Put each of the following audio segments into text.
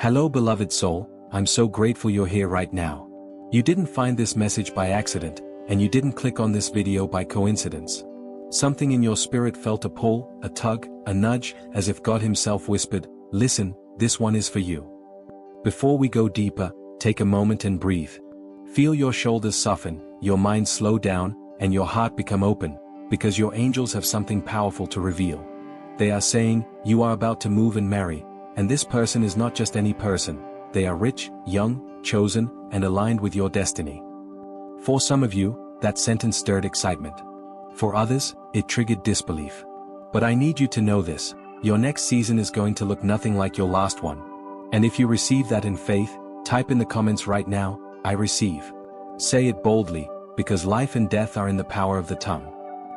Hello beloved soul, I'm so grateful you're here right now. You didn't find this message by accident, and you didn't click on this video by coincidence. Something in your spirit felt a pull, a tug, a nudge, as if God himself whispered, "Listen, this one is for you." Before we go deeper, take a moment and breathe. Feel your shoulders soften, your mind slow down, and your heart become open, because your angels have something powerful to reveal. They are saying, you are about to move and marry, and this person is not just any person. They are rich, young, chosen, and aligned with your destiny. For some of you, that sentence stirred excitement. For others, it triggered disbelief. But I need you to know this: your next season is going to look nothing like your last one. And if you receive that in faith, type in the comments right now, "I receive." Say it boldly, because life and death are in the power of the tongue.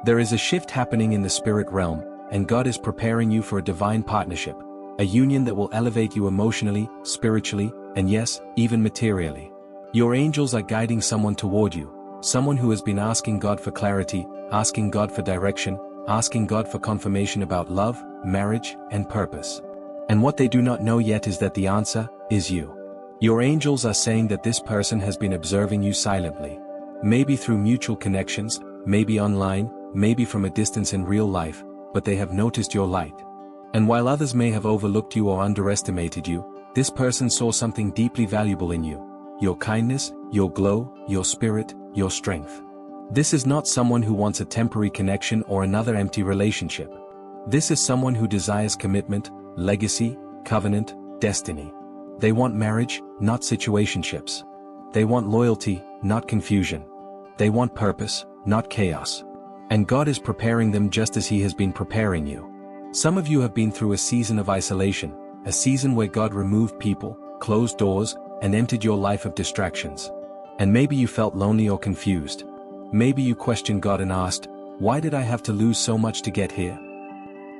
There is a shift happening in the spirit realm, and God is preparing you for a divine partnership, a union that will elevate you emotionally, spiritually, and yes, even materially. Your angels are guiding someone toward you, someone who has been asking God for clarity, asking God for direction, asking God for confirmation about love, marriage, and purpose. And what they do not know yet is that the answer is you. Your angels are saying that this person has been observing you silently. Maybe through mutual connections, maybe online, maybe from a distance in real life, but they have noticed your light. And while others may have overlooked you or underestimated you, this person saw something deeply valuable in you: your kindness, your glow, your spirit, your strength. This is not someone who wants a temporary connection or another empty relationship. This is someone who desires commitment, legacy, covenant, destiny. They want marriage, not situationships. They want loyalty, not confusion. They want purpose, not chaos. And God is preparing them just as He has been preparing you. Some of you have been through a season of isolation, a season where God removed people, closed doors, and emptied your life of distractions. And maybe you felt lonely or confused. Maybe you questioned God and asked, "Why did I have to lose so much to get here?"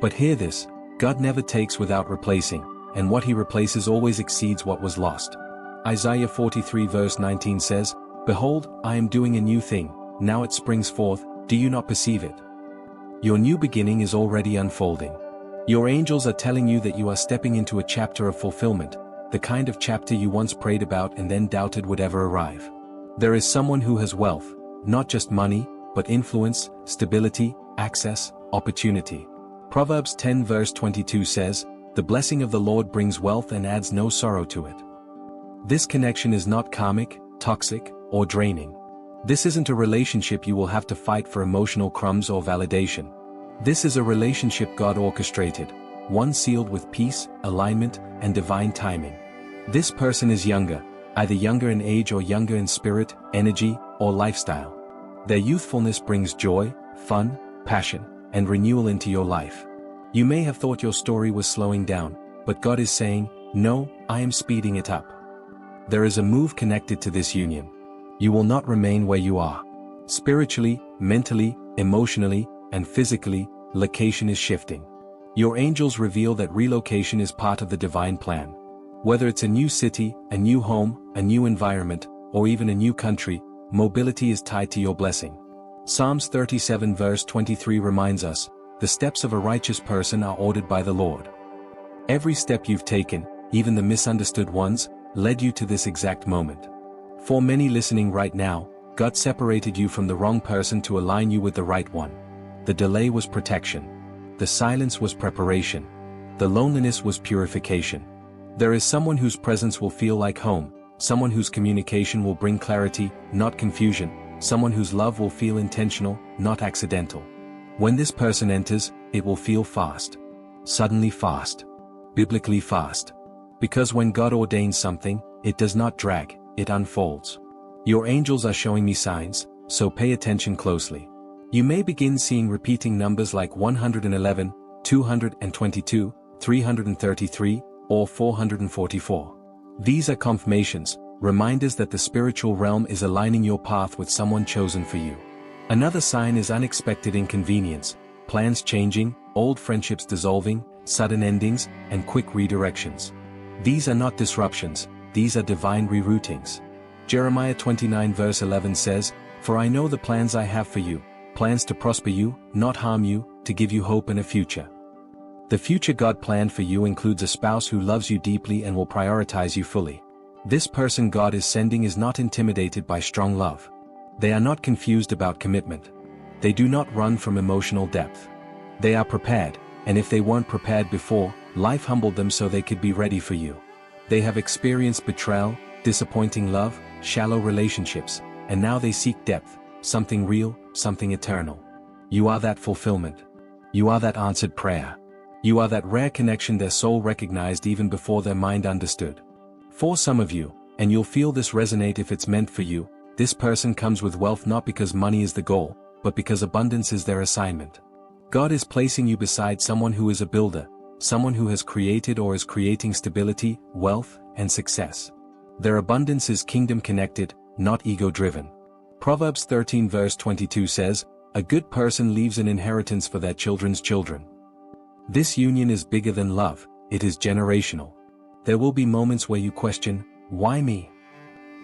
But hear this: God never takes without replacing, and what He replaces always exceeds what was lost. Isaiah 43 verse 19 says, "Behold, I am doing a new thing, now it springs forth, do you not perceive it?" Your new beginning is already unfolding. Your angels are telling you that you are stepping into a chapter of fulfillment, the kind of chapter you once prayed about and then doubted would ever arrive. There is someone who has wealth, not just money, but influence, stability, access, opportunity. Proverbs 10 verse 22 says, "The blessing of the Lord brings wealth and adds no sorrow to it." This connection is not karmic, toxic, or draining. This isn't a relationship you will have to fight for emotional crumbs or validation. This is a relationship God orchestrated, one sealed with peace, alignment, and divine timing. This person is younger, either younger in age or younger in spirit, energy, or lifestyle. Their youthfulness brings joy, fun, passion, and renewal into your life. You may have thought your story was slowing down, but God is saying, "No, I am speeding it up." There is a move connected to this union. You will not remain where you are. Spiritually, mentally, emotionally, and physically, location is shifting. Your angels reveal that relocation is part of the divine plan. Whether it's a new city, a new home, a new environment, or even a new country, mobility is tied to your blessing. Psalms 37 verse 23 reminds us, "The steps of a righteous person are ordered by the Lord." Every step you've taken, even the misunderstood ones, led you to this exact moment. For many listening right now, God separated you from the wrong person to align you with the right one. The delay was protection. The silence was preparation. The loneliness was purification. There is someone whose presence will feel like home, someone whose communication will bring clarity, not confusion, someone whose love will feel intentional, not accidental. When this person enters, it will feel fast. Suddenly fast. Biblically fast. Because when God ordains something, it does not drag, it unfolds. Your angels are showing me signs, so pay attention closely. You may begin seeing repeating numbers like 111, 222, 333, or 444. These are confirmations, reminders that the spiritual realm is aligning your path with someone chosen for you. Another sign is unexpected inconvenience, plans changing, old friendships dissolving, sudden endings, and quick redirections. These are not disruptions, these are divine reroutings. Jeremiah 29 verse 11 says, "For I know the plans I have for you, plans to prosper you, not harm you, to give you hope and a future." The future God planned for you includes a spouse who loves you deeply and will prioritize you fully. This person God is sending is not intimidated by strong love. They are not confused about commitment. They do not run from emotional depth. They are prepared, and if they weren't prepared before, life humbled them so they could be ready for you. They have experienced betrayal, disappointing love, shallow relationships, and now they seek depth, something real, something eternal. You are that fulfillment. You are that answered prayer. You are that rare connection their soul recognized even before their mind understood. For some of you, and you'll feel this resonate if it's meant for you, this person comes with wealth not because money is the goal, but because abundance is their assignment. God is placing you beside someone who is a builder, someone who has created or is creating stability, wealth, and success. Their abundance is kingdom-connected, not ego-driven. Proverbs 13 verse 22 says, "A good person leaves an inheritance for their children's children." This union is bigger than love, it is generational. There will be moments where you question, why me?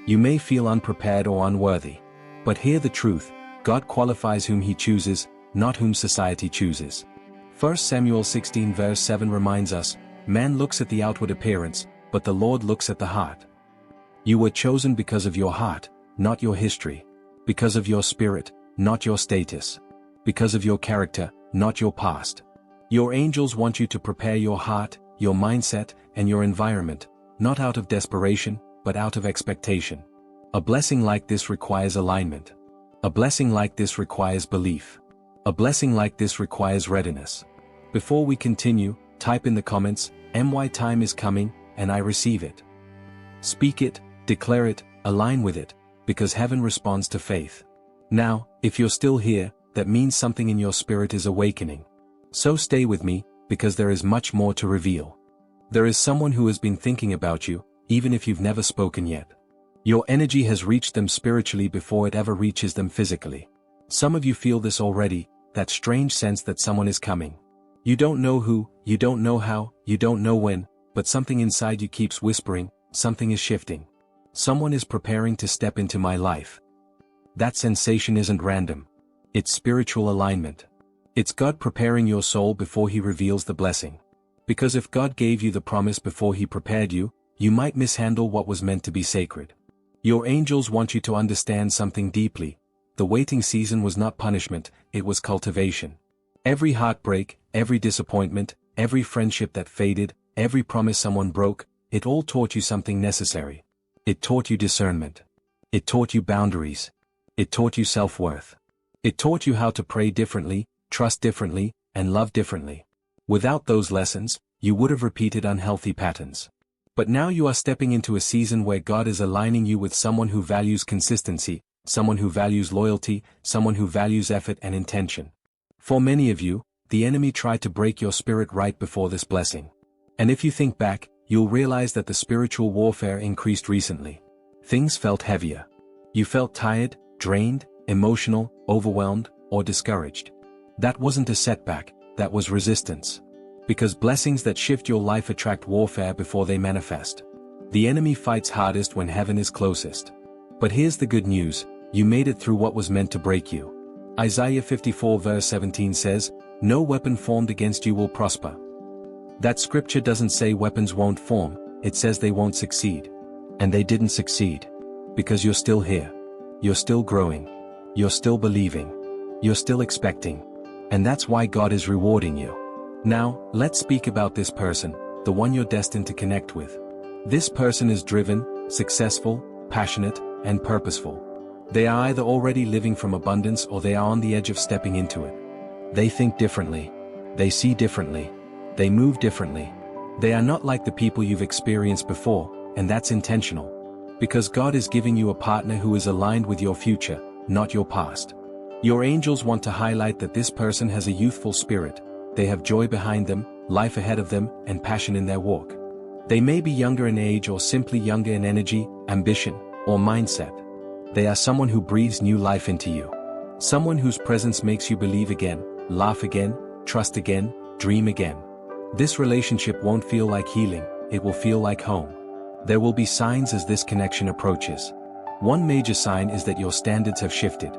You may feel unprepared or unworthy. But hear the truth, God qualifies whom He chooses, not whom society chooses. 1 Samuel 16 verse 7 reminds us, "Man looks at the outward appearance, but the Lord looks at the heart." You were chosen because of your heart, not your history. Because of your spirit, not your status. Because of your character, not your past. Your angels want you to prepare your heart, your mindset, and your environment, not out of desperation, but out of expectation. A blessing like this requires alignment. A blessing like this requires belief. A blessing like this requires readiness. Before we continue, type in the comments, "My time is coming, and I receive it." Speak it, declare it, align with it, because heaven responds to faith. Now, if you're still here, that means something in your spirit is awakening. So stay with me, because there is much more to reveal. There is someone who has been thinking about you, even if you've never spoken yet. Your energy has reached them spiritually before it ever reaches them physically. Some of you feel this already, that strange sense that someone is coming. You don't know who, you don't know how, you don't know when, but something inside you keeps whispering, something is shifting. Someone is preparing to step into my life. That sensation isn't random. It's spiritual alignment. It's God preparing your soul before He reveals the blessing. Because if God gave you the promise before He prepared you, you might mishandle what was meant to be sacred. Your angels want you to understand something deeply. The waiting season was not punishment, it was cultivation. Every heartbreak, every disappointment, every friendship that faded, every promise someone broke, it all taught you something necessary. It taught you discernment. It taught you boundaries. It taught you self-worth. It taught you how to pray differently, trust differently, and love differently. Without those lessons, you would have repeated unhealthy patterns. But now you are stepping into a season where God is aligning you with someone who values consistency, someone who values loyalty, someone who values effort and intention. For many of you, the enemy tried to break your spirit right before this blessing. And if you think back, you'll realize that the spiritual warfare increased recently. Things felt heavier. You felt tired, drained, emotional, overwhelmed, or discouraged. That wasn't a setback, that was resistance. Because blessings that shift your life attract warfare before they manifest. The enemy fights hardest when heaven is closest. But here's the good news, you made it through what was meant to break you. Isaiah 54 verse 17 says, "No weapon formed against you will prosper." That scripture doesn't say weapons won't form, it says they won't succeed. And they didn't succeed. Because you're still here. You're still growing. You're still believing. You're still expecting. And that's why God is rewarding you. Now, let's speak about this person, the one you're destined to connect with. This person is driven, successful, passionate, and purposeful. They are either already living from abundance or they are on the edge of stepping into it. They think differently. They see differently. They move differently. They are not like the people you've experienced before, and that's intentional. Because God is giving you a partner who is aligned with your future, not your past. Your angels want to highlight that this person has a youthful spirit. They have joy behind them, life ahead of them, and passion in their walk. They may be younger in age or simply younger in energy, ambition, or mindset. They are someone who breathes new life into you. Someone whose presence makes you believe again, laugh again, trust again, dream again. This relationship won't feel like healing, it will feel like home. There will be signs as this connection approaches. One major sign is that your standards have shifted.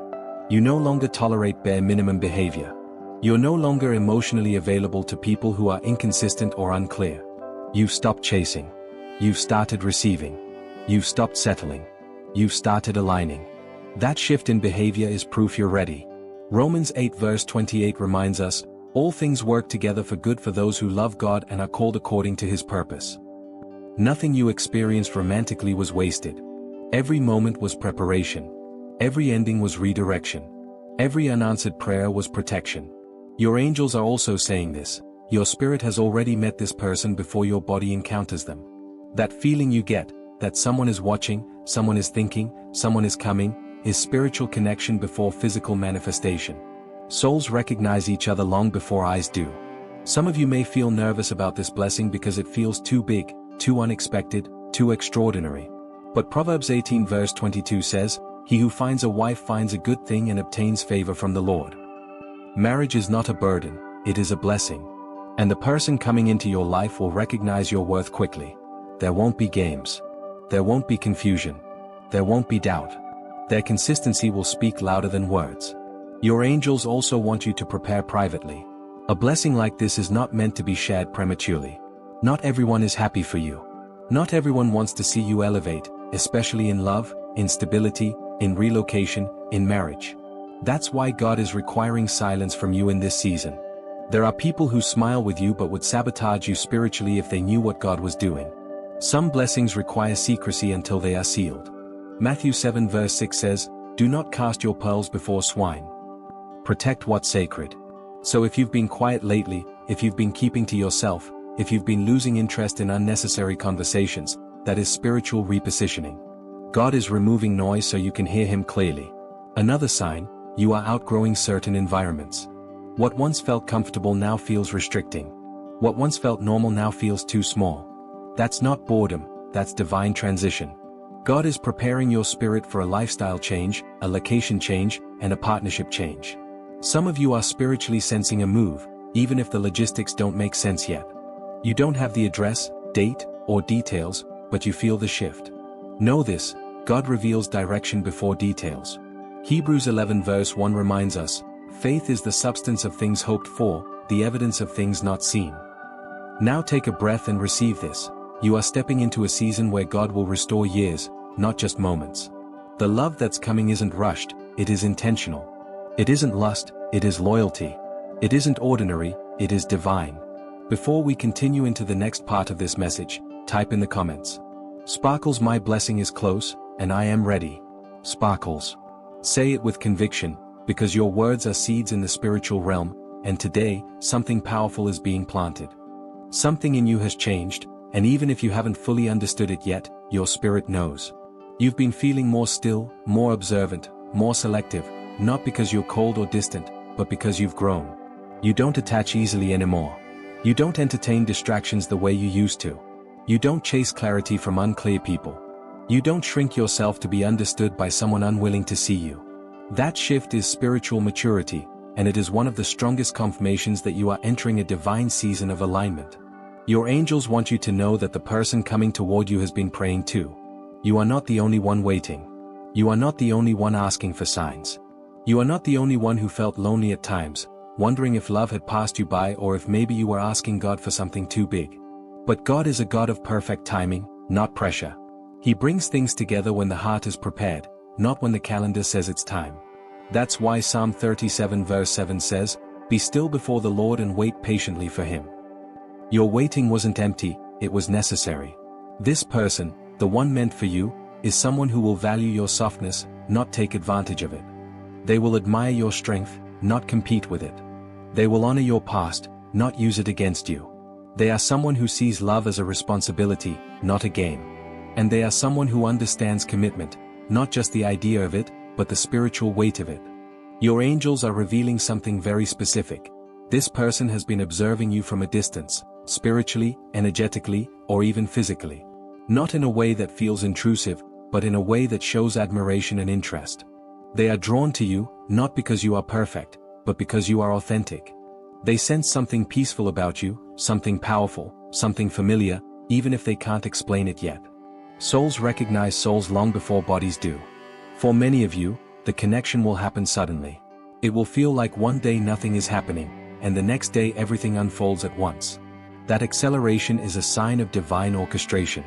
You no longer tolerate bare minimum behavior. You're no longer emotionally available to people who are inconsistent or unclear. You've stopped chasing. You've started receiving. You've stopped settling. You've started aligning. That shift in behavior is proof you're ready. Romans 8 verse 28 reminds us, all things work together for good for those who love God and are called according to His purpose. Nothing you experienced romantically was wasted. Every moment was preparation. Every ending was redirection. Every unanswered prayer was protection. Your angels are also saying this. Your spirit has already met this person before your body encounters them. That feeling you get, that someone is watching, someone is thinking, someone is coming, is spiritual connection before physical manifestation. Souls recognize each other long before eyes do. Some of you may feel nervous about this blessing because it feels too big, too unexpected, too extraordinary. But Proverbs 18 verse 22 says, "He who finds a wife finds a good thing and obtains favor from the Lord." Marriage is not a burden, it is a blessing. And the person coming into your life will recognize your worth quickly. There won't be games. There won't be confusion. There won't be doubt. Their consistency will speak louder than words. Your angels also want you to prepare privately. A blessing like this is not meant to be shared prematurely. Not everyone is happy for you. Not everyone wants to see you elevate, especially in love, in stability, in relocation, in marriage. That's why God is requiring silence from you in this season. There are people who smile with you but would sabotage you spiritually if they knew what God was doing. Some blessings require secrecy until they are sealed. Matthew 7 verse 6 says, "Do not cast your pearls before swine." Protect what's sacred. So if you've been quiet lately, if you've been keeping to yourself, if you've been losing interest in unnecessary conversations, that is spiritual repositioning. God is removing noise so you can hear Him clearly. Another sign, you are outgrowing certain environments. What once felt comfortable now feels restricting. What once felt normal now feels too small. That's not boredom, that's divine transition. God is preparing your spirit for a lifestyle change, a location change, and a partnership change. Some of you are spiritually sensing a move, even if the logistics don't make sense yet. You don't have the address, date, or details, but you feel the shift. Know this, God reveals direction before details. Hebrews 11 verse 1 reminds us, "Faith is the substance of things hoped for, the evidence of things not seen." Now take a breath and receive this. You are stepping into a season where God will restore years, not just moments. The love that's coming isn't rushed, it is intentional. It isn't lust, it is loyalty. It isn't ordinary, it is divine. Before we continue into the next part of this message, type in the comments, "Sparkles, my blessing is close, and I am ready." Sparkles. Say it with conviction, because your words are seeds in the spiritual realm, and today, something powerful is being planted. Something in you has changed, and even if you haven't fully understood it yet, your spirit knows. You've been feeling more still, more observant, more selective, not because you're cold or distant, but because you've grown. You don't attach easily anymore. You don't entertain distractions the way you used to. You don't chase clarity from unclear people. You don't shrink yourself to be understood by someone unwilling to see you. That shift is spiritual maturity, and it is one of the strongest confirmations that you are entering a divine season of alignment. Your angels want you to know that the person coming toward you has been praying too. You are not the only one waiting. You are not the only one asking for signs. You are not the only one who felt lonely at times, wondering if love had passed you by or if maybe you were asking God for something too big. But God is a God of perfect timing, not pressure. He brings things together when the heart is prepared, not when the calendar says it's time. That's why Psalm 37 verse 7 says, "Be still before the Lord and wait patiently for Him." Your waiting wasn't empty, it was necessary. This person, the one meant for you, is someone who will value your softness, not take advantage of it. They will admire your strength, not compete with it. They will honor your past, not use it against you. They are someone who sees love as a responsibility, not a game. And they are someone who understands commitment, not just the idea of it, but the spiritual weight of it. Your angels are revealing something very specific. This person has been observing you from a distance, spiritually, energetically, or even physically. Not in a way that feels intrusive, but in a way that shows admiration and interest. They are drawn to you, not because you are perfect, but because you are authentic. They sense something peaceful about you, something powerful, something familiar, even if they can't explain it yet. Souls recognize souls long before bodies do. For many of you, the connection will happen suddenly. It will feel like one day nothing is happening, and the next day everything unfolds at once. That acceleration is a sign of divine orchestration.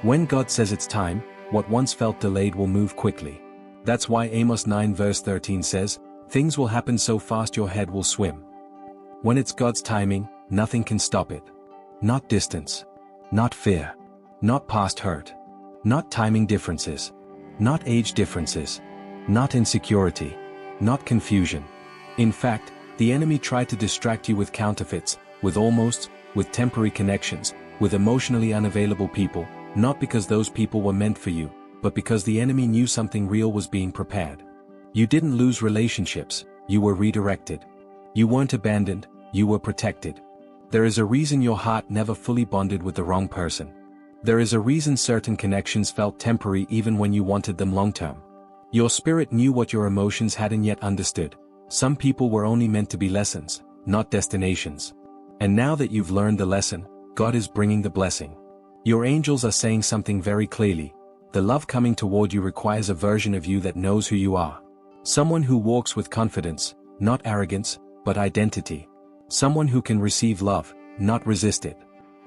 When God says it's time, what once felt delayed will move quickly. That's why Amos 9 verse 13 says, "Things will happen so fast your head will swim." When it's God's timing, nothing can stop it. Not distance. Not fear. Not past hurt. Not timing differences. Not age differences. Not insecurity. Not confusion. In fact, the enemy tried to distract you with counterfeits, with almosts, with temporary connections, with emotionally unavailable people, not because those people were meant for you, but because the enemy knew something real was being prepared. You didn't lose relationships, you were redirected. You weren't abandoned, you were protected. There is a reason your heart never fully bonded with the wrong person. There is a reason certain connections felt temporary even when you wanted them long-term. Your spirit knew what your emotions hadn't yet understood. Some people were only meant to be lessons, not destinations. And now that you've learned the lesson, God is bringing the blessing. Your angels are saying something very clearly. The love coming toward you requires a version of you that knows who you are. Someone who walks with confidence, not arrogance, but identity. Someone who can receive love, not resist it.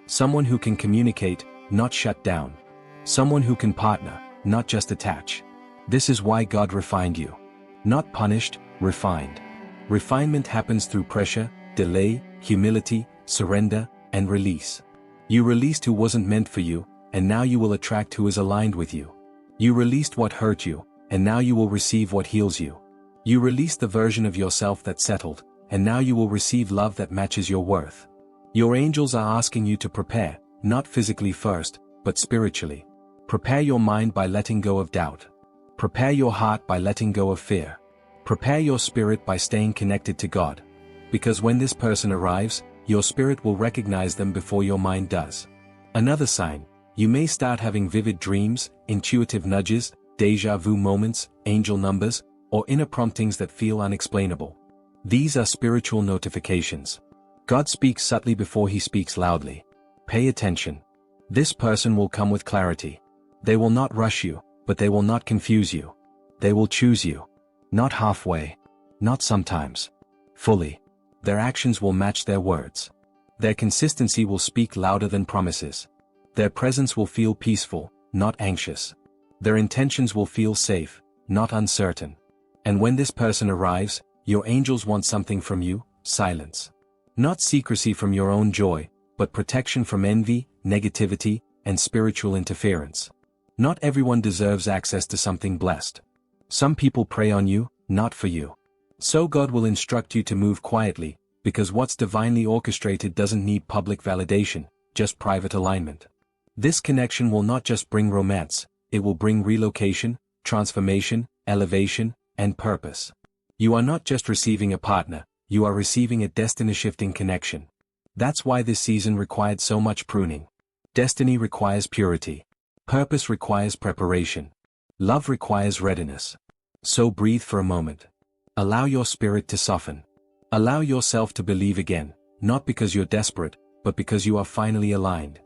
Someone who can communicate, not shut down. Someone who can partner, not just attach. This is why God refined you. Not punished, refined. Refinement happens through pressure, delay, humility, surrender, and release. You released who wasn't meant for you, and now you will attract who is aligned with you. You released what hurt you, and now you will receive what heals you. You released the version of yourself that settled, and now you will receive love that matches your worth. Your angels are asking you to prepare, not physically first, but spiritually. Prepare your mind by letting go of doubt. Prepare your heart by letting go of fear. Prepare your spirit by staying connected to God. Because when this person arrives, your spirit will recognize them before your mind does. Another sign, you may start having vivid dreams, intuitive nudges, déjà vu moments, angel numbers, or inner promptings that feel unexplainable. These are spiritual notifications. God speaks subtly before he speaks loudly. Pay attention. This person will come with clarity. They will not rush you, but they will not confuse you. They will choose you. Not halfway. Not sometimes. Fully. Their actions will match their words. Their consistency will speak louder than promises. Their presence will feel peaceful, not anxious. Their intentions will feel safe, not uncertain. And when this person arrives, your angels want something from you, silence. Not secrecy from your own joy, but protection from envy, negativity, and spiritual interference. Not everyone deserves access to something blessed. Some people prey on you, not for you. So God will instruct you to move quietly, because what's divinely orchestrated doesn't need public validation, just private alignment. This connection will not just bring romance, it will bring relocation, transformation, elevation, and purpose. You are not just receiving a partner, you are receiving a destiny-shifting connection. That's why this season required so much pruning. Destiny requires purity. Purpose requires preparation. Love requires readiness. So breathe for a moment. Allow your spirit to soften. Allow yourself to believe again, not because you're desperate, but because you are finally aligned.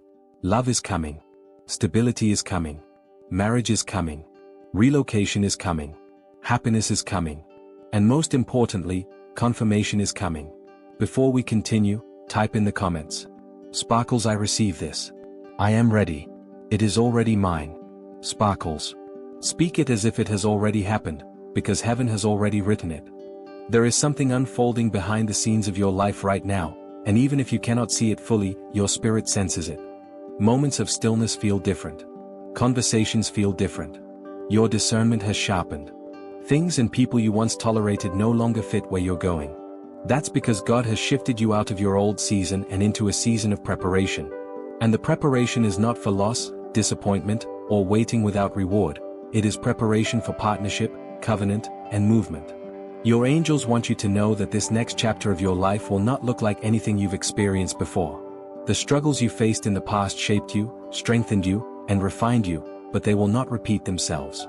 Love is coming. Stability is coming. Marriage is coming. Relocation is coming. Happiness is coming. And most importantly, confirmation is coming. Before we continue, type in the comments. Sparkles, I receive this. I am ready. It is already mine. Sparkles. Speak it as if it has already happened, because heaven has already written it. There is something unfolding behind the scenes of your life right now, and even if you cannot see it fully, your spirit senses it. Moments of stillness feel different. Conversations feel different. Your discernment has sharpened. Things and people you once tolerated no longer fit where you're going. That's because God has shifted you out of your old season and into a season of preparation. And the preparation is not for loss, disappointment, or waiting without reward. It is preparation for partnership, covenant, and movement. Your angels want you to know that this next chapter of your life will not look like anything you've experienced before. The struggles you faced in the past shaped you, strengthened you, and refined you, but they will not repeat themselves.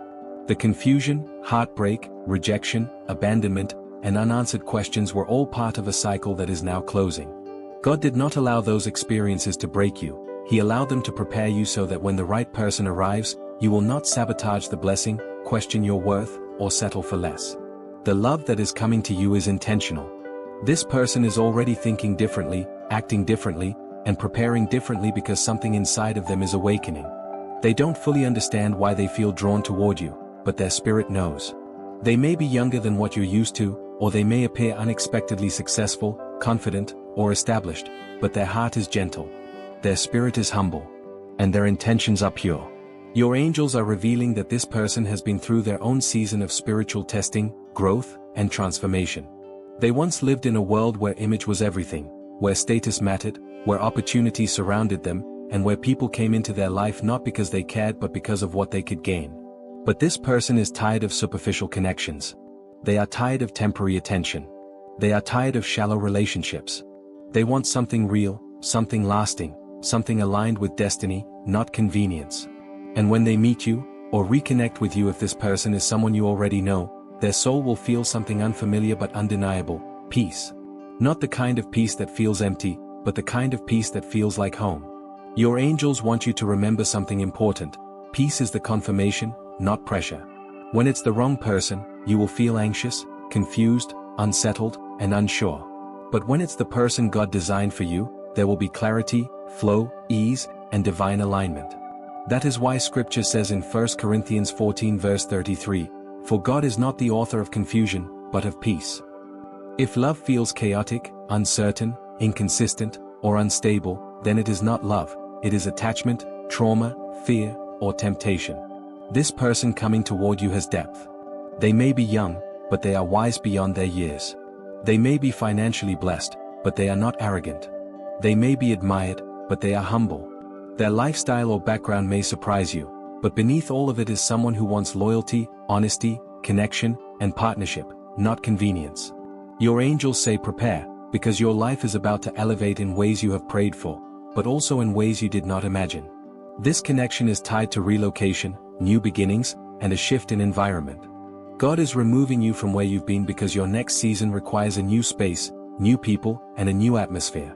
The confusion, heartbreak, rejection, abandonment, and unanswered questions were all part of a cycle that is now closing. God did not allow those experiences to break you. He allowed them to prepare you so that when the right person arrives, you will not sabotage the blessing, question your worth, or settle for less. The love that is coming to you is intentional. This person is already thinking differently, acting differently, and preparing differently because something inside of them is awakening. They don't fully understand why they feel drawn toward you, but their spirit knows. They may be younger than what you're used to, or they may appear unexpectedly successful, confident, or established, but their heart is gentle. Their spirit is humble. And their intentions are pure. Your angels are revealing that this person has been through their own season of spiritual testing, growth, and transformation. They once lived in a world where image was everything, where status mattered, where opportunity surrounded them, and where people came into their life not because they cared but because of what they could gain. But this person is tired of superficial connections. They are tired of temporary attention. They are tired of shallow relationships. They want something real, something lasting, something aligned with destiny, not convenience. And when they meet you, or reconnect with you if this person is someone you already know, their soul will feel something unfamiliar but undeniable: peace. Not the kind of peace that feels empty, but the kind of peace that feels like home. Your angels want you to remember something important: peace is the confirmation, not pressure. When it's the wrong person, you will feel anxious, confused, unsettled, and unsure. But when it's the person God designed for you, there will be clarity, flow, ease, and divine alignment. That is why Scripture says in 1 Corinthians 14 verse 33, "For God is not the author of confusion, but of peace." If love feels chaotic, uncertain, inconsistent, or unstable, then it is not love, it is attachment, trauma, fear, or temptation. This person coming toward you has depth. They may be young, but they are wise beyond their years. They may be financially blessed, but they are not arrogant. They may be admired, but they are humble. Their lifestyle or background may surprise you, but beneath all of it is someone who wants loyalty, honesty, connection, and partnership, not convenience. Your angels say prepare, because your life is about to elevate in ways you have prayed for, but also in ways you did not imagine. This connection is tied to relocation, new beginnings, and a shift in environment. God is removing you from where you've been because your next season requires a new space, new people, and a new atmosphere.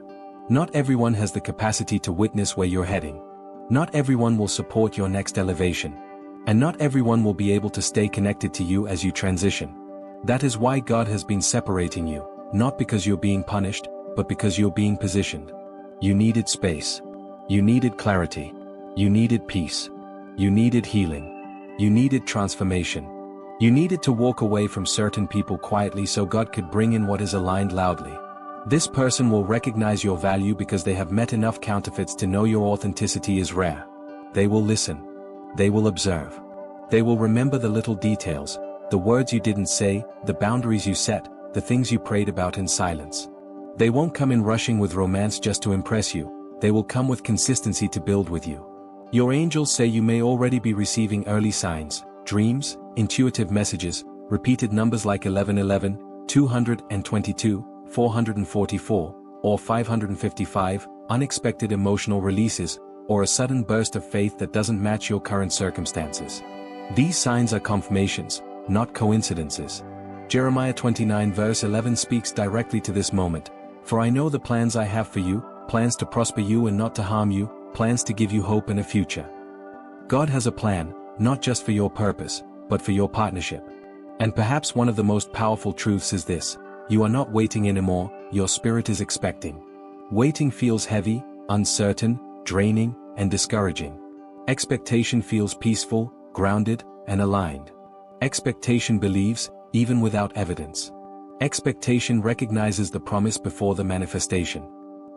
Not everyone has the capacity to witness where you're heading. Not everyone will support your next elevation. And not everyone will be able to stay connected to you as you transition. That is why God has been separating you, not because you're being punished, but because you're being positioned. You needed space. You needed clarity. You needed peace. You needed healing. You needed transformation. You needed to walk away from certain people quietly so God could bring in what is aligned loudly. This person will recognize your value because they have met enough counterfeits to know your authenticity is rare. They will listen. They will observe. They will remember the little details, the words you didn't say, the boundaries you set, the things you prayed about in silence. They won't come in rushing with romance just to impress you. They will come with consistency to build with you. Your angels say you may already be receiving early signs, dreams, intuitive messages, repeated numbers like 1111, 222, 444, or 555, unexpected emotional releases, or a sudden burst of faith that doesn't match your current circumstances. These signs are confirmations, not coincidences. Jeremiah 29 verse 11 speaks directly to this moment. "For I know the plans I have for you, plans to prosper you and not to harm you, plans to give you hope and a future." God has a plan, not just for your purpose, but for your partnership. And perhaps one of the most powerful truths is this: you are not waiting anymore, your spirit is expecting. Waiting feels heavy, uncertain, draining, and discouraging. Expectation feels peaceful, grounded, and aligned. Expectation believes, even without evidence. Expectation recognizes the promise before the manifestation.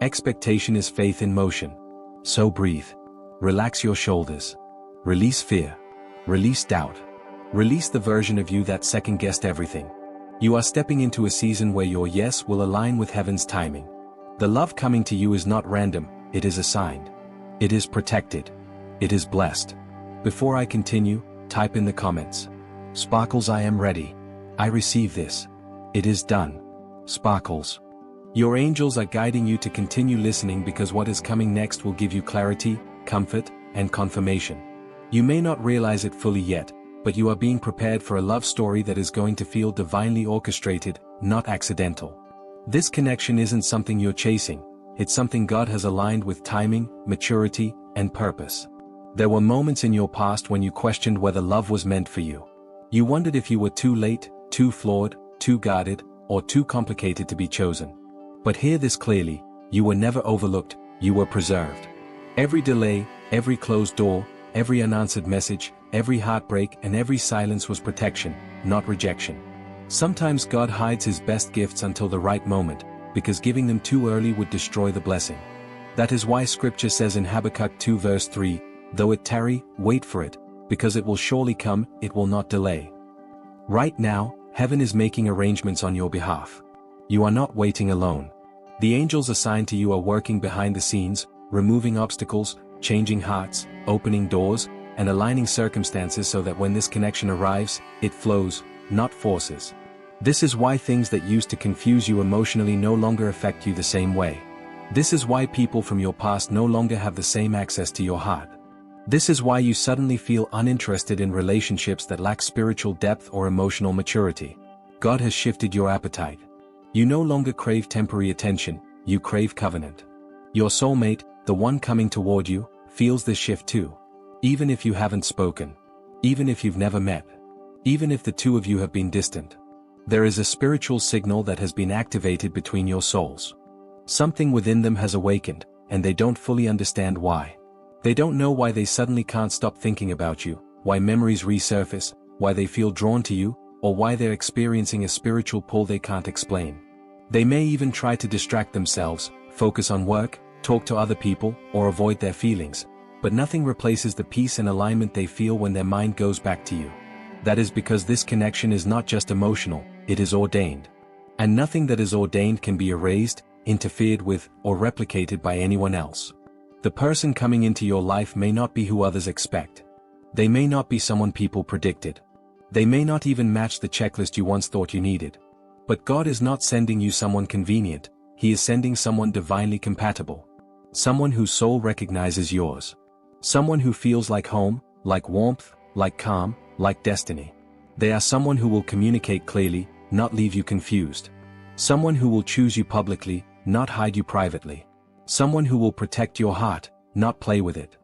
Expectation is faith in motion. So breathe. Relax your shoulders. Release fear. Release doubt. Release the version of you that second-guessed everything. You are stepping into a season where your yes will align with heaven's timing. The love coming to you is not random, it is assigned. It is protected. It is blessed. Before I continue, type in the comments: "Sparkles, I am ready. I receive this. It is done." Sparkles. Your angels are guiding you to continue listening because what is coming next will give you clarity, comfort, and confirmation. You may not realize it fully yet, but you are being prepared for a love story that is going to feel divinely orchestrated, not accidental. This connection isn't something you're chasing, it's something God has aligned with timing, maturity, and purpose. There were moments in your past when you questioned whether love was meant for you. You wondered if you were too late, too flawed, too guarded, or too complicated to be chosen. But hear this clearly, you were never overlooked, you were preserved. Every delay, every closed door, every unanswered message, every heartbreak and every silence was protection, not rejection. Sometimes God hides his best gifts until the right moment, because giving them too early would destroy the blessing. That is why scripture says in Habakkuk 2 verse 3, "Though it tarry, wait for it, because it will surely come, it will not delay." Right now, heaven is making arrangements on your behalf. You are not waiting alone. The angels assigned to you are working behind the scenes, removing obstacles, changing hearts, opening doors, and aligning circumstances so that when this connection arrives, it flows, not forces. This is why things that used to confuse you emotionally no longer affect you the same way. This is why people from your past no longer have the same access to your heart. This is why you suddenly feel uninterested in relationships that lack spiritual depth or emotional maturity. God has shifted your appetite. You no longer crave temporary attention, you crave covenant. Your soulmate, the one coming toward you, feels this shift too. Even if you haven't spoken. Even if you've never met. Even if the two of you have been distant. There is a spiritual signal that has been activated between your souls. Something within them has awakened, and they don't fully understand why. They don't know why they suddenly can't stop thinking about you, why memories resurface, why they feel drawn to you, or why they're experiencing a spiritual pull they can't explain. They may even try to distract themselves, focus on work, talk to other people, or avoid their feelings, but nothing replaces the peace and alignment they feel when their mind goes back to you. That is because this connection is not just emotional, it is ordained. And nothing that is ordained can be erased, interfered with, or replicated by anyone else. The person coming into your life may not be who others expect. They may not be someone people predicted. They may not even match the checklist you once thought you needed. But God is not sending you someone convenient, He is sending someone divinely compatible. Someone whose soul recognizes yours. Someone who feels like home, like warmth, like calm, like destiny. They are someone who will communicate clearly, not leave you confused. Someone who will choose you publicly, not hide you privately. Someone who will protect your heart, not play with it.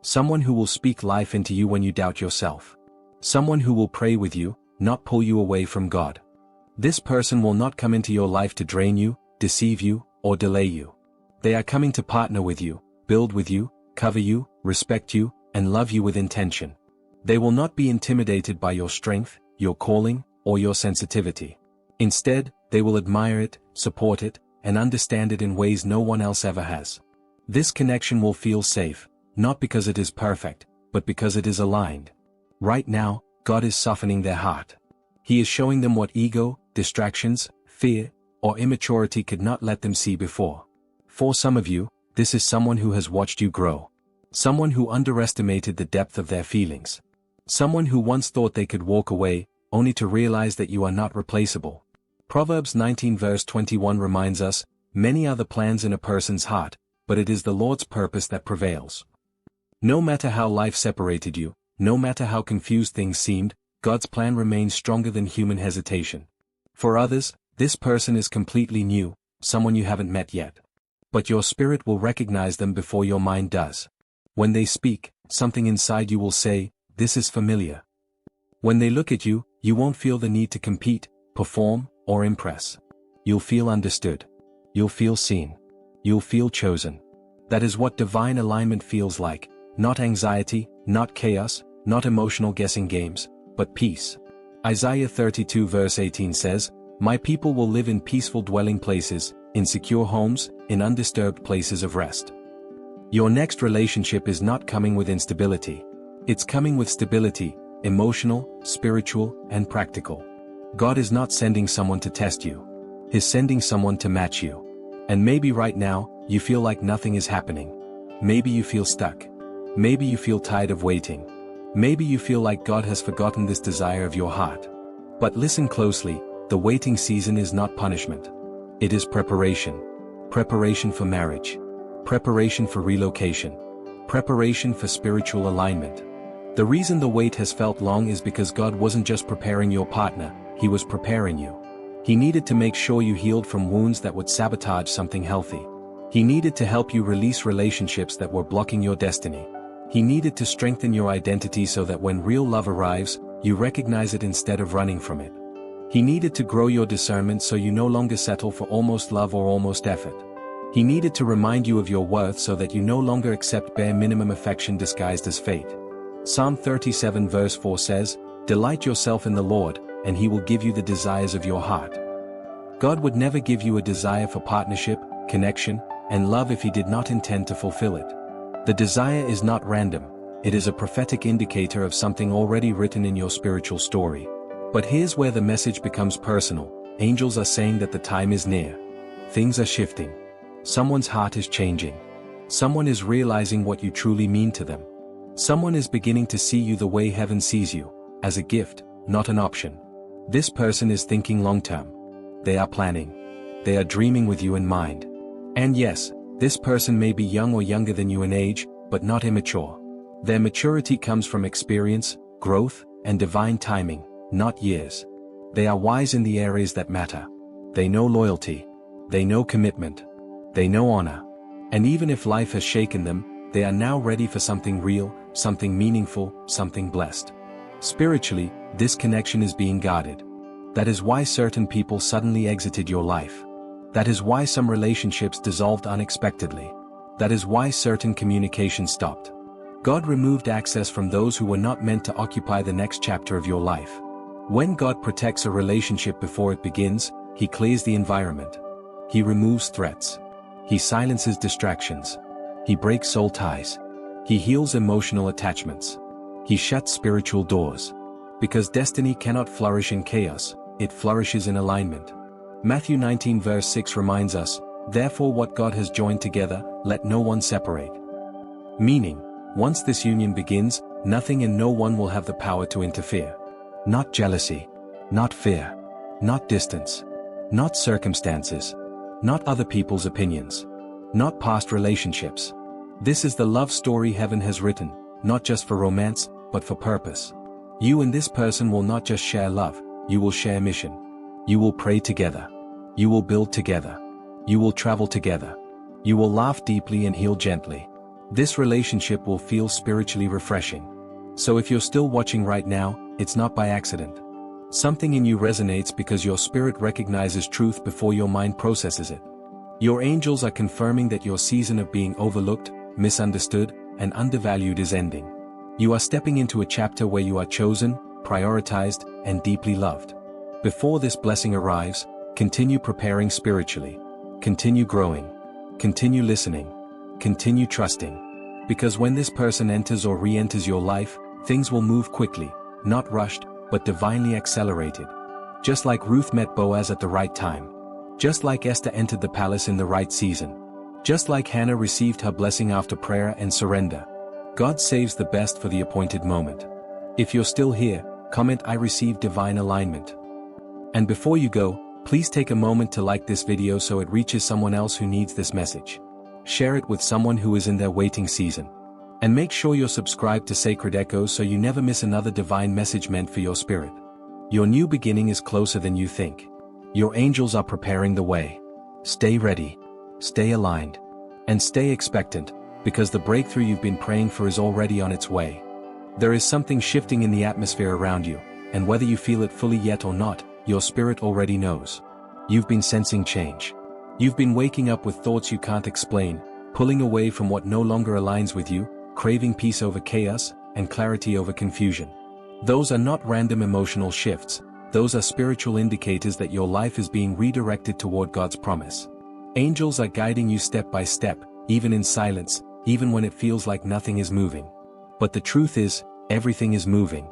Someone who will speak life into you when you doubt yourself. Someone who will pray with you, not pull you away from God. This person will not come into your life to drain you, deceive you, or delay you. They are coming to partner with you, build with you, cover you, respect you, and love you with intention. They will not be intimidated by your strength, your calling, or your sensitivity. Instead, they will admire it, support it, and understand it in ways no one else ever has. This connection will feel safe, not because it is perfect, but because it is aligned. Right now, God is softening their heart. He is showing them what ego, distractions, fear, or immaturity could not let them see before. For some of you, this is someone who has watched you grow. Someone who underestimated the depth of their feelings. Someone who once thought they could walk away, only to realize that you are not replaceable. Proverbs 19 verse 21 reminds us, "Many are the plans in a person's heart, but it is the Lord's purpose that prevails." No matter how life separated you, no matter how confused things seemed, God's plan remains stronger than human hesitation. For others, this person is completely new, someone you haven't met yet. But your spirit will recognize them before your mind does. When they speak, something inside you will say, "This is familiar." When they look at you, you won't feel the need to compete, perform, or impress. You'll feel understood. You'll feel seen. You'll feel chosen. That is what divine alignment feels like, not anxiety, not chaos, not emotional guessing games, but peace. Isaiah 32 verse 18 says, "My people will live in peaceful dwelling places, in secure homes, in undisturbed places of rest." Your next relationship is not coming with instability. It's coming with stability, emotional, spiritual, and practical. God is not sending someone to test you. He's sending someone to match you. And maybe right now, you feel like nothing is happening. Maybe you feel stuck. Maybe you feel tired of waiting. Maybe you feel like God has forgotten this desire of your heart. But listen closely, the waiting season is not punishment. It is preparation. Preparation for marriage. Preparation for relocation. Preparation for spiritual alignment. The reason the wait has felt long is because God wasn't just preparing your partner, He was preparing you. He needed to make sure you healed from wounds that would sabotage something healthy. He needed to help you release relationships that were blocking your destiny. He needed to strengthen your identity so that when real love arrives, you recognize it instead of running from it. He needed to grow your discernment so you no longer settle for almost love or almost effort. He needed to remind you of your worth so that you no longer accept bare minimum affection disguised as fate. Psalm 37 verse 4 says, "Delight yourself in the Lord, and He will give you the desires of your heart." God would never give you a desire for partnership, connection, and love if He did not intend to fulfill it. The desire is not random, it is a prophetic indicator of something already written in your spiritual story. But here's where the message becomes personal. Angels are saying that the time is near. Things are shifting. Someone's heart is changing. Someone is realizing what you truly mean to them. Someone is beginning to see you the way heaven sees you, as a gift, not an option. This person is thinking long-term. They are planning. They are dreaming with you in mind. And yes, this person may be young or younger than you in age, but not immature. Their maturity comes from experience, growth, and divine timing, not years. They are wise in the areas that matter. They know loyalty. They know commitment. They know honor. And even if life has shaken them, they are now ready for something real, something meaningful, something blessed. Spiritually, this connection is being guarded. That is why certain people suddenly exited your life. That is why some relationships dissolved unexpectedly. That is why certain communication stopped. God removed access from those who were not meant to occupy the next chapter of your life. When God protects a relationship before it begins, He clears the environment. He removes threats. He silences distractions. He breaks soul ties. He heals emotional attachments. He shuts spiritual doors. Because destiny cannot flourish in chaos, it flourishes in alignment. Matthew 19 verse 6 reminds us, "Therefore what God has joined together, let no one separate." Meaning, once this union begins, nothing and no one will have the power to interfere. Not jealousy. Not fear. Not distance. Not circumstances. Not other people's opinions. Not past relationships. This is the love story heaven has written, not just for romance, but for purpose. You and this person will not just share love, you will share mission. You will pray together. You will build together. You will travel together. You will laugh deeply and heal gently. This relationship will feel spiritually refreshing. So if you're still watching right now, it's not by accident. Something in you resonates because your spirit recognizes truth before your mind processes it. Your angels are confirming that your season of being overlooked, misunderstood, and undervalued is ending. You are stepping into a chapter where you are chosen, prioritized, and deeply loved. Before this blessing arrives, continue preparing spiritually. Continue growing. Continue listening. Continue trusting. Because when this person enters or re-enters your life, things will move quickly, not rushed, but divinely accelerated. Just like Ruth met Boaz at the right time. Just like Esther entered the palace in the right season. Just like Hannah received her blessing after prayer and surrender. God saves the best for the appointed moment. If you're still here, comment "I received divine alignment." And before you go, please take a moment to like this video so it reaches someone else who needs this message. Share it with someone who is in their waiting season. And make sure you're subscribed to Sacred Echoes so you never miss another divine message meant for your spirit. Your new beginning is closer than you think. Your angels are preparing the way. Stay ready. Stay aligned. And stay expectant, because the breakthrough you've been praying for is already on its way. There is something shifting in the atmosphere around you, and whether you feel it fully yet or not, your spirit already knows. You've been sensing change. You've been waking up with thoughts you can't explain, pulling away from what no longer aligns with you, craving peace over chaos, and clarity over confusion. Those are not random emotional shifts, those are spiritual indicators that your life is being redirected toward God's promise. Angels are guiding you step by step, even in silence, even when it feels like nothing is moving. But the truth is, everything is moving.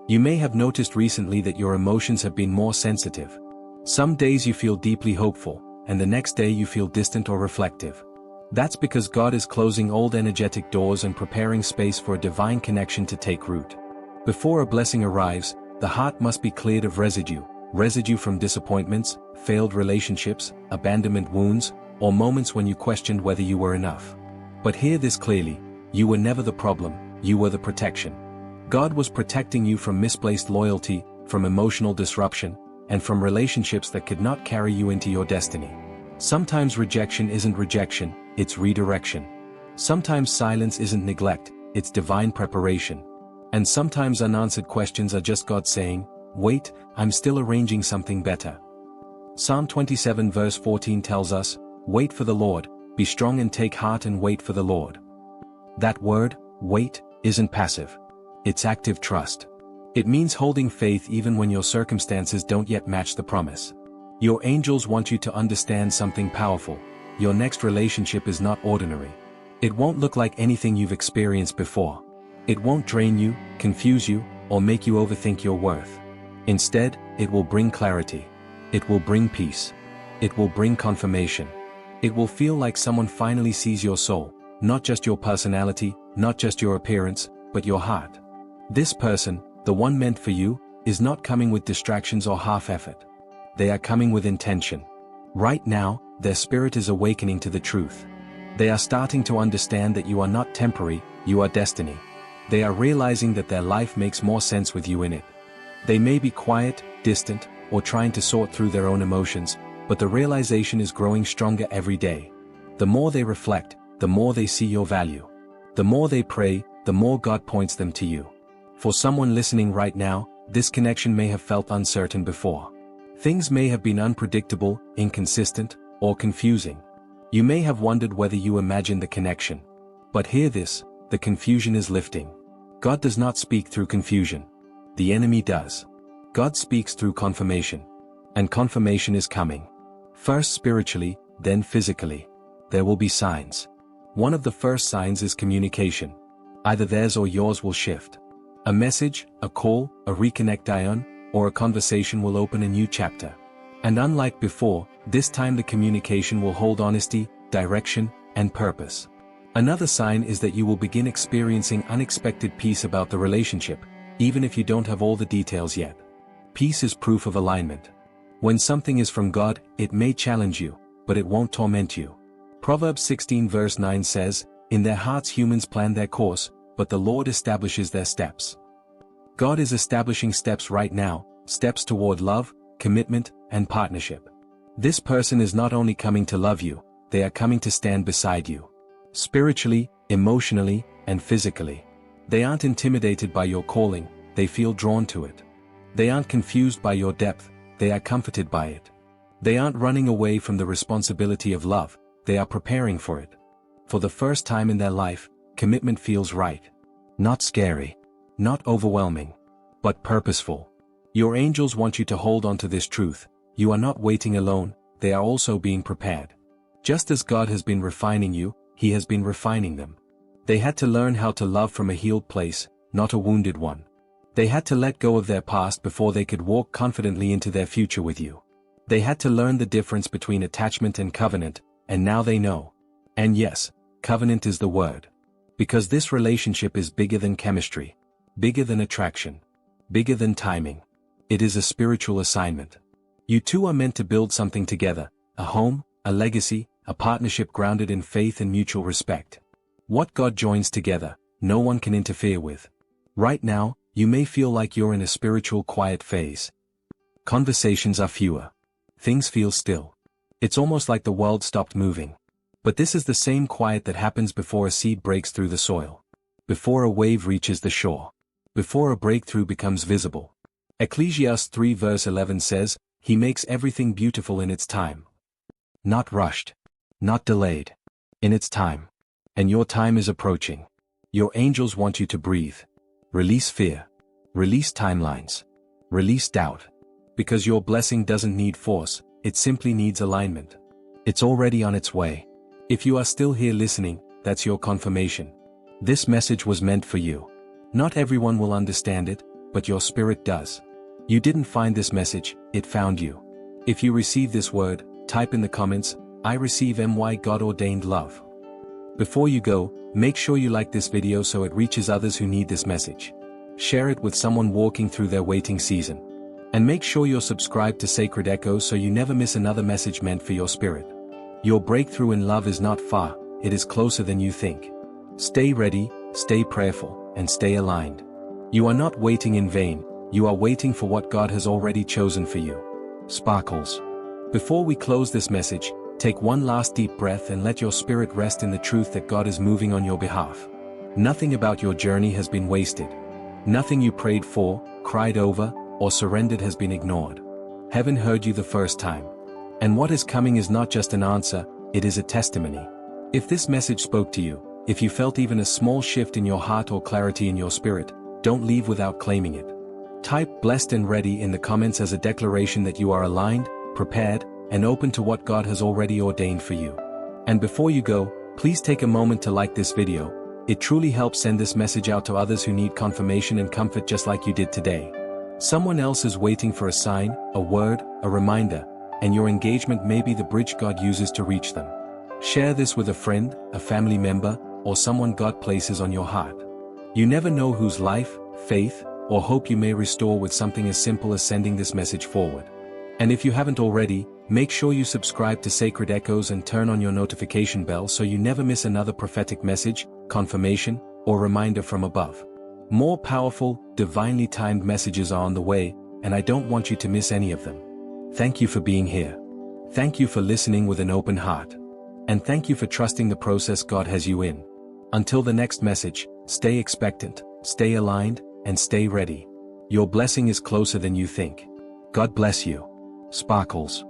You may have noticed recently that your emotions have been more sensitive. Some days you feel deeply hopeful, and the next day you feel distant or reflective. That's because God is closing old energetic doors and preparing space for a divine connection to take root. Before a blessing arrives, the heart must be cleared of residue from disappointments, failed relationships, abandonment wounds, or moments when you questioned whether you were enough. But hear this clearly, you were never the problem, you were the protection. God was protecting you from misplaced loyalty, from emotional disruption, and from relationships that could not carry you into your destiny. Sometimes rejection isn't rejection, it's redirection. Sometimes silence isn't neglect, it's divine preparation. And sometimes unanswered questions are just God saying, wait, I'm still arranging something better. Psalm 27 verse 14 tells us, wait for the Lord, be strong and take heart and wait for the Lord. That word, wait, isn't passive. It's active trust. It means holding faith even when your circumstances don't yet match the promise. Your angels want you to understand something powerful. Your next relationship is not ordinary. It won't look like anything you've experienced before. It won't drain you, confuse you, or make you overthink your worth. Instead, it will bring clarity. It will bring peace. It will bring confirmation. It will feel like someone finally sees your soul, not just your personality, not just your appearance, but your heart. This person, the one meant for you, is not coming with distractions or half effort. They are coming with intention. Right now, their spirit is awakening to the truth. They are starting to understand that you are not temporary, you are destiny. They are realizing that their life makes more sense with you in it. They may be quiet, distant, or trying to sort through their own emotions, but the realization is growing stronger every day. The more they reflect, the more they see your value. The more they pray, the more God points them to you. For someone listening right now, this connection may have felt uncertain before. Things may have been unpredictable, inconsistent, or confusing. You may have wondered whether you imagined the connection. But hear this, the confusion is lifting. God does not speak through confusion. The enemy does. God speaks through confirmation. And confirmation is coming. First spiritually, then physically. There will be signs. One of the first signs is communication. Either theirs or yours will shift. A message, a call, a reconnect or a conversation will open a new chapter. And unlike before, this time the communication will hold honesty, direction, and purpose. Another sign is that you will begin experiencing unexpected peace about the relationship, even if you don't have all the details yet. Peace is proof of alignment. When something is from God, it may challenge you, but it won't torment you. Proverbs 16 verse 9 says, in their hearts humans plan their course, but the Lord establishes their steps. God is establishing steps right now, steps toward love, commitment, and partnership. This person is not only coming to love you, they are coming to stand beside you. Spiritually, emotionally, and physically. They aren't intimidated by your calling, they feel drawn to it. They aren't confused by your depth, they are comforted by it. They aren't running away from the responsibility of love, they are preparing for it. For the first time in their life, commitment feels right. Not scary. Not overwhelming. But purposeful. Your angels want you to hold on to this truth. You are not waiting alone, they are also being prepared. Just as God has been refining you, He has been refining them. They had to learn how to love from a healed place, not a wounded one. They had to let go of their past before they could walk confidently into their future with you. They had to learn the difference between attachment and covenant, and now they know. And yes, covenant is the word. Because this relationship is bigger than chemistry, bigger than attraction, bigger than timing. It is a spiritual assignment. You two are meant to build something together, a home, a legacy, a partnership grounded in faith and mutual respect. What God joins together, no one can interfere with. Right now, you may feel like you're in a spiritual quiet phase. Conversations are fewer. Things feel still. It's almost like the world stopped moving. But this is the same quiet that happens before a seed breaks through the soil. Before a wave reaches the shore. Before a breakthrough becomes visible. Ecclesiastes 3 verse 11 says, He makes everything beautiful in its time. Not rushed. Not delayed. In its time. And your time is approaching. Your angels want you to breathe. Release fear. Release timelines. Release doubt. Because your blessing doesn't need force, it simply needs alignment. It's already on its way. If you are still here listening, that's your confirmation. This message was meant for you. Not everyone will understand it, but your spirit does. You didn't find this message, it found you. If you receive this word, type in the comments, I receive my God-ordained love. Before you go, make sure you like this video so it reaches others who need this message. Share it with someone walking through their waiting season. And make sure you're subscribed to Sacred Echo so you never miss another message meant for your spirit. Your breakthrough in love is not far, it is closer than you think. Stay ready, stay prayerful, and stay aligned. You are not waiting in vain, you are waiting for what God has already chosen for you. Sparkles. Before we close this message, take one last deep breath and let your spirit rest in the truth that God is moving on your behalf. Nothing about your journey has been wasted. Nothing you prayed for, cried over, or surrendered has been ignored. Heaven heard you the first time. And what is coming is not just an answer, it is a testimony. If this message spoke to you, if you felt even a small shift in your heart or clarity in your spirit, don't leave without claiming it. Type "blessed and ready" in the comments as a declaration that you are aligned, prepared, and open to what God has already ordained for you. And before you go, please take a moment to like this video. It truly helps send this message out to others who need confirmation and comfort just like you did today. Someone else is waiting for a sign, a word, a reminder, and your engagement may be the bridge God uses to reach them. Share this with a friend, a family member, or someone God places on your heart. You never know whose life, faith, or hope you may restore with something as simple as sending this message forward. And if you haven't already, make sure you subscribe to Sacred Echoes and turn on your notification bell so you never miss another prophetic message, confirmation, or reminder from above. More powerful, divinely timed messages are on the way, and I don't want you to miss any of them. Thank you for being here. Thank you for listening with an open heart. And thank you for trusting the process God has you in. Until the next message, stay expectant, stay aligned, and stay ready. Your blessing is closer than you think. God bless you. Sparkles.